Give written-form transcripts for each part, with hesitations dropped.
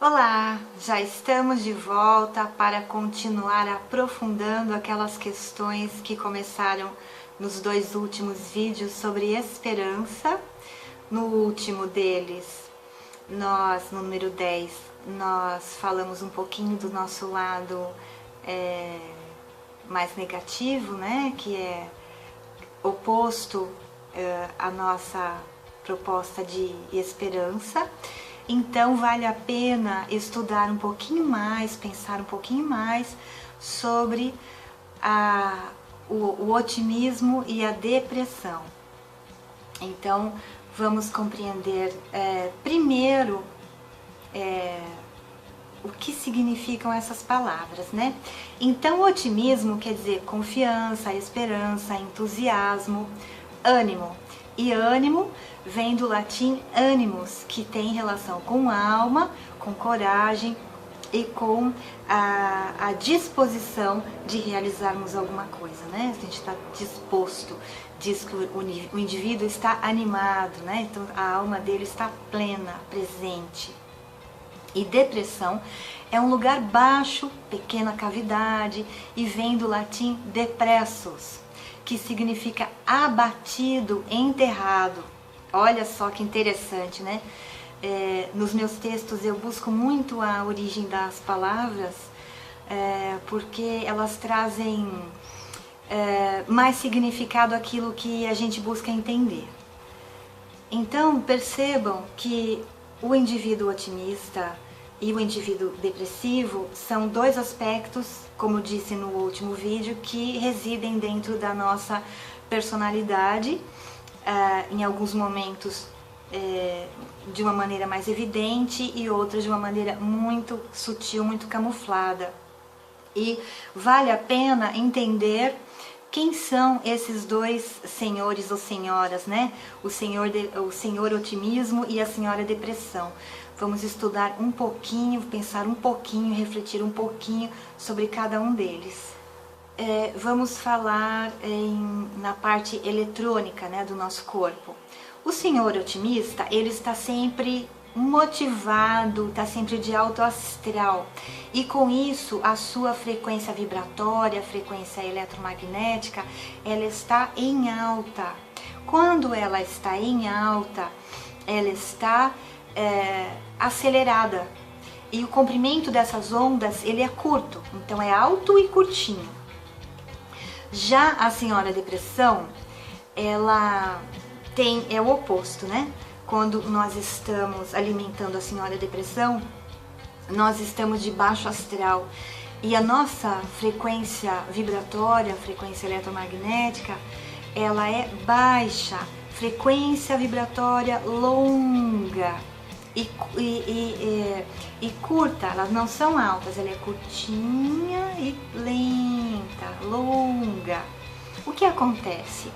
Olá, já estamos de volta para continuar aprofundando aquelas questões que começaram nos dois últimos vídeos sobre esperança. No último deles, no número 10, nós falamos um pouquinho do nosso lado mais negativo, né? Que é oposto à nossa proposta de esperança. Então vale a pena estudar um pouquinho mais, pensar um pouquinho mais sobre o otimismo e a depressão. Então vamos compreender primeiro o que significam essas palavras, né? Então, o otimismo quer dizer confiança, esperança, entusiasmo, ânimo. E ânimo vem do latim animus, que tem relação com alma, com coragem e com a disposição de realizarmos alguma coisa, né? A gente está disposto, diz que o indivíduo está animado, né? Então, a alma dele está plena, presente. E depressão é um lugar baixo, pequena cavidade, e vem do latim depressus, que significa abatido, enterrado. Olha só que interessante, né? Nos meus textos eu busco muito a origem das palavras, porque elas trazem mais significado àquilo que a gente busca entender. Então percebam que o indivíduo otimista e o indivíduo depressivo são dois aspectos, como disse no último vídeo, que residem dentro da nossa personalidade, em alguns momentos de uma maneira mais evidente e outras de uma maneira muito sutil, muito camuflada. E vale a pena entender quem são esses dois senhores ou senhoras, né? O senhor otimismo e a senhora depressão. Vamos estudar um pouquinho, pensar um pouquinho, refletir um pouquinho sobre cada um deles. Vamos falar na parte eletrônica, né, do nosso corpo. O senhor otimista, ele está sempre motivado, está sempre de alto astral, e com isso a sua frequência vibratória, a frequência eletromagnética, ela está em alta. Quando ela está em alta, ela está acelerada, e o comprimento dessas ondas ele é curto, então é alto e curtinho. Já a senhora depressão, ela é o oposto, né? Quando nós estamos alimentando a senhora depressão, nós estamos de baixo astral, e a nossa frequência vibratória, frequência eletromagnética, ela é baixa, frequência vibratória longa e curta. Elas não são altas, ela é curtinha e lenta, longa. O que acontece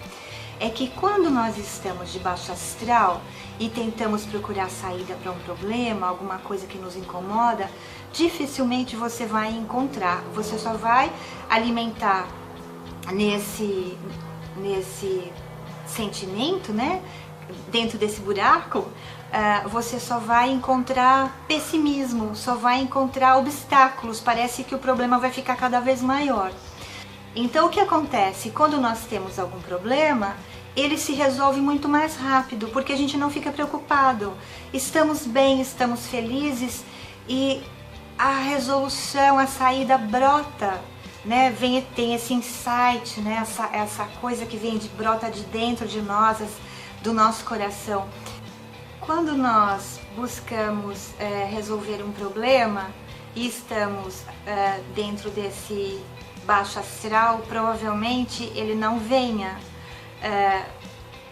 é que quando nós estamos de baixo astral e tentamos procurar saída para um problema, alguma coisa que nos incomoda, dificilmente você vai encontrar. Você só vai alimentar nesse sentimento, né? Dentro desse buraco, você só vai encontrar pessimismo, só vai encontrar obstáculos. Parece que o problema vai ficar cada vez maior. Então o que acontece? Quando nós temos algum problema, ele se resolve muito mais rápido, porque a gente não fica preocupado. Estamos bem, estamos felizes, e a resolução, a saída brota, né? Tem esse insight, né? Essa coisa que brota de dentro de nós, do nosso coração. Quando nós buscamos resolver um problema e estamos dentro desse baixo astral, provavelmente ele não venha.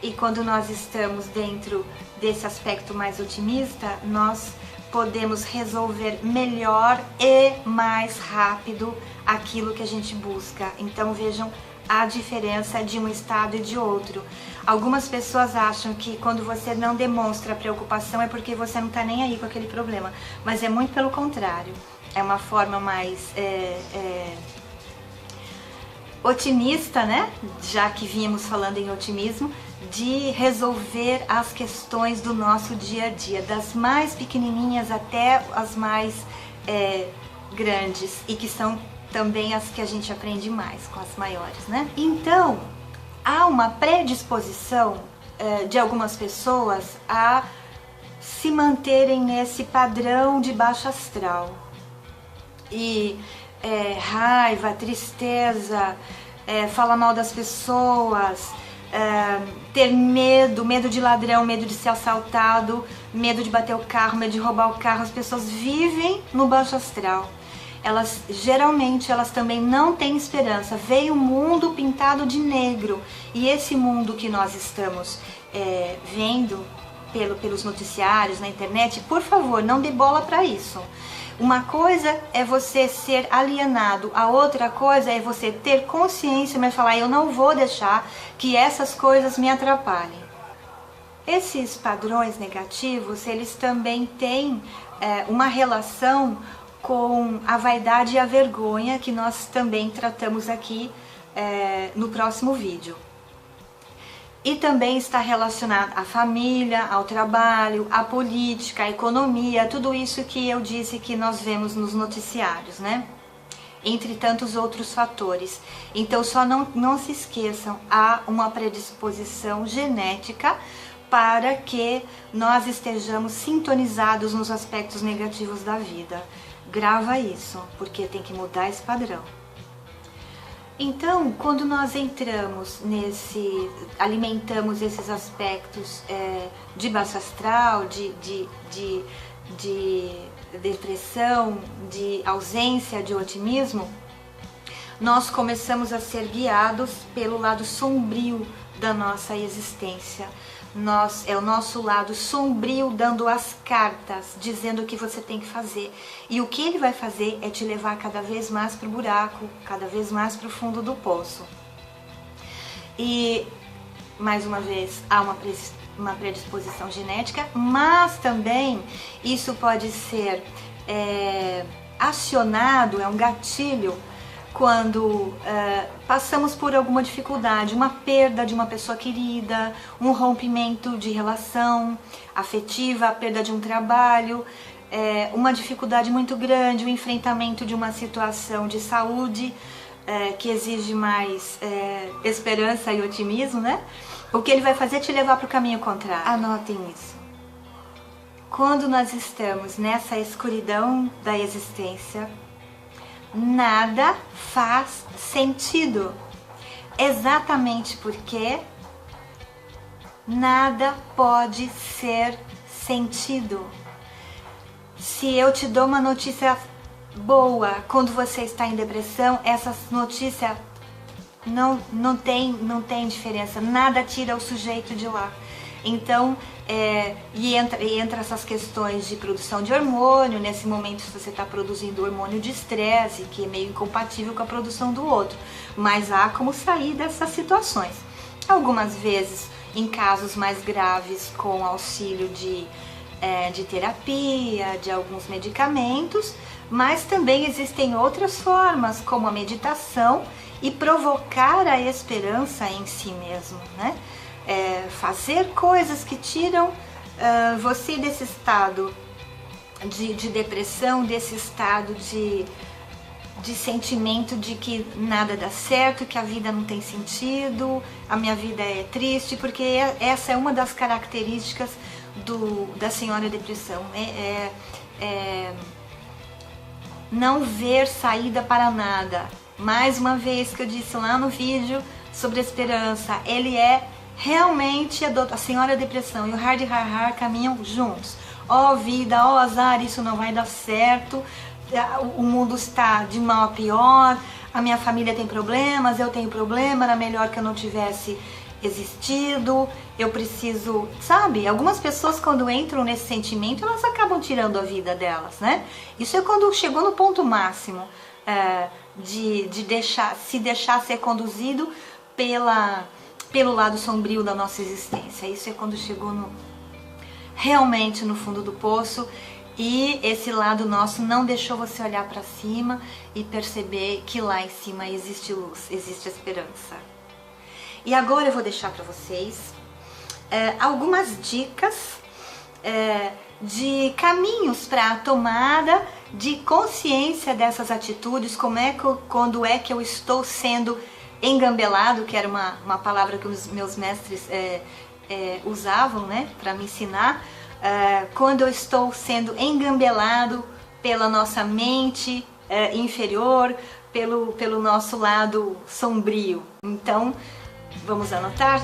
E quando nós estamos dentro desse aspecto mais otimista, nós podemos resolver melhor e mais rápido aquilo que a gente busca. Então vejam a diferença de um estado e de outro. Algumas pessoas acham que quando você não demonstra preocupação é porque você não está nem aí com aquele problema, mas é muito pelo contrário. É uma forma mais otimista, né? Já que vínhamos falando em otimismo, de resolver as questões do nosso dia a dia, das mais pequenininhas até as mais grandes, e que são também as que a gente aprende mais com as maiores, né? Então, há uma predisposição de algumas pessoas a se manterem nesse padrão de baixo astral. E raiva, tristeza, falar mal das pessoas, ter medo de ladrão, medo de ser assaltado, medo de bater o carro, medo de roubar o carro. As pessoas vivem no baixo astral. Geralmente elas também não têm esperança. Veio um mundo pintado de negro, e esse mundo que nós estamos vendo pelos noticiários, na internet, por favor, não dê bola para isso. Uma coisa é você ser alienado, a outra coisa é você ter consciência, mas falar: eu não vou deixar que essas coisas me atrapalhem. Esses padrões negativos, eles também têm uma relação com a vaidade e a vergonha, que nós também tratamos aqui no próximo vídeo. E também está relacionado à família, ao trabalho, à política, à economia, tudo isso que eu disse que nós vemos nos noticiários, né? Entre tantos outros fatores. Então só não se esqueçam, há uma predisposição genética para que nós estejamos sintonizados nos aspectos negativos da vida. Grava isso, porque tem que mudar esse padrão. Então, quando nós entramos alimentamos esses aspectos de baixo astral, de depressão, de ausência de otimismo, nós começamos a ser guiados pelo lado sombrio da nossa existência. É o nosso lado sombrio dando as cartas, dizendo o que você tem que fazer. E o que ele vai fazer é te levar cada vez mais para o buraco, cada vez mais para o fundo do poço. E, mais uma vez, há uma predisposição genética, mas também isso pode ser acionado, é um gatilho, quando passamos por alguma dificuldade, uma perda de uma pessoa querida, um rompimento de relação afetiva, a perda de um trabalho, uma dificuldade muito grande, o enfrentamento de uma situação de saúde que exige mais esperança e otimismo, né? O que ele vai fazer é te levar para o caminho contrário. Anotem isso. Quando nós estamos nessa escuridão da existência, nada faz sentido, exatamente porque nada pode ser sentido. Se eu te dou uma notícia boa quando você está em depressão, essa notícia não tem diferença, nada tira o sujeito de lá. Então, entra essas questões de produção de hormônio. Nesse momento, se você está produzindo hormônio de estresse, que é meio incompatível com a produção do outro, mas há como sair dessas situações. Algumas vezes, em casos mais graves, com auxílio de terapia, de alguns medicamentos, mas também existem outras formas, como a meditação e provocar a esperança em si mesmo, né? Fazer coisas que tiram você desse estado de depressão, desse estado de sentimento de que nada dá certo, que a vida não tem sentido, a minha vida é triste, porque essa é uma das características da senhora depressão, não ver saída para nada. Mais uma vez que eu disse lá no vídeo sobre a esperança, ele realmente a senhora depressão e o hard har caminham juntos. Ó vida, ó azar, isso não vai dar certo, o mundo está de mal a pior, a minha família tem problemas, eu tenho problema, era melhor que eu não tivesse existido, eu preciso, sabe? Algumas pessoas, quando entram nesse sentimento, elas acabam tirando a vida delas, né? Isso é quando chegou no ponto máximo de se deixar ser conduzido pelo lado sombrio da nossa existência. Isso é quando chegou realmente no fundo do poço, e esse lado nosso não deixou você olhar para cima e perceber que lá em cima existe luz, existe esperança. E agora eu vou deixar para vocês algumas dicas de caminhos para a tomada de consciência dessas atitudes, quando é que eu estou sendo engambelado, que era uma palavra que os meus mestres usavam, né, para me ensinar, quando eu estou sendo engambelado pela nossa mente inferior, pelo nosso lado sombrio. Então, vamos anotar?